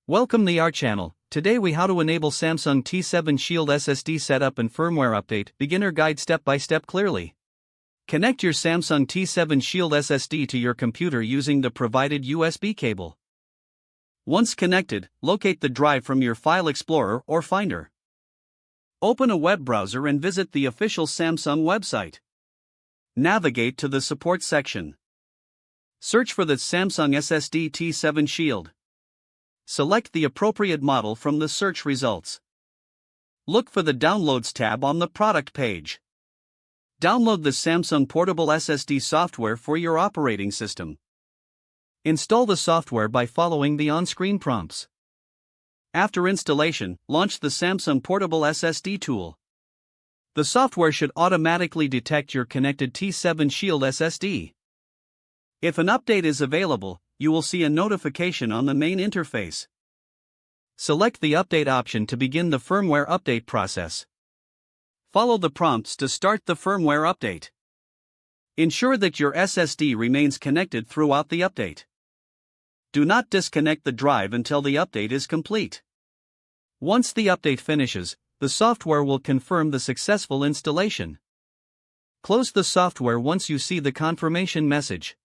Welcome to our channel. Today we how to enable Samsung T7 Shield SSD setup and firmware update. Beginner guide step by step clearly. Connect your Samsung T7 Shield SSD to your computer using the provided USB cable. Once connected, locate the drive from your File Explorer or Finder. Open a web browser and visit the official Samsung website. Navigate to the support section. Search for the Samsung SSD T7 Shield. Select the appropriate model from the search results. Look for the Downloads tab on the product page. Download the Samsung Portable SSD software for your operating system. Install the software by following the on-screen prompts. After installation, launch the Samsung Portable SSD tool. The software should automatically detect your connected T7 Shield SSD. If an update is available, you will see a notification on the main interface. Select the update option to begin the firmware update process. Follow the prompts to start the firmware update. Ensure that your SSD remains connected throughout the update. Do not disconnect the drive until the update is complete. Once the update finishes, the software will confirm the successful installation. Close the software once you see the confirmation message.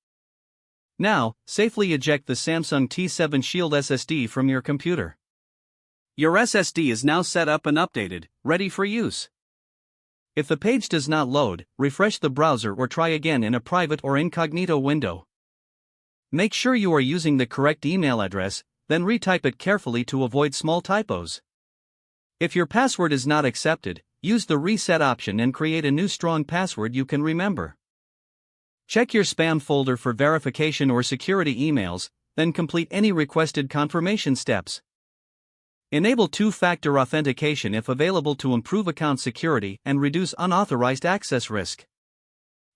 Now, safely eject the Samsung T7 Shield SSD from your computer. Your SSD is now set up and updated, ready for use. If the page does not load, refresh the browser or try again in a private or incognito window. Make sure you are using the correct email address, then retype it carefully to avoid small typos. If your password is not accepted, use the reset option and create a new strong password you can remember. Check your spam folder for verification or security emails, then complete any requested confirmation steps. Enable two-factor authentication if available to improve account security and reduce unauthorized access risk.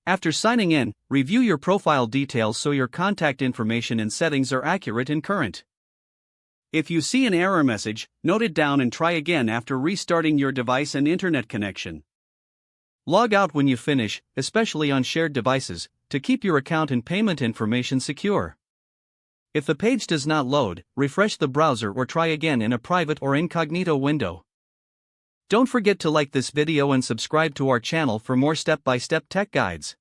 After signing in, review your profile details so your contact information and settings are accurate and current. If you see an error message, note it down and try again after restarting your device and internet connection. Log out when you finish, especially on shared devices, to keep your account and payment information secure. If the page does not load, refresh the browser or try again in a private or incognito window. Don't forget to like this video and subscribe to our channel for more step-by-step tech guides.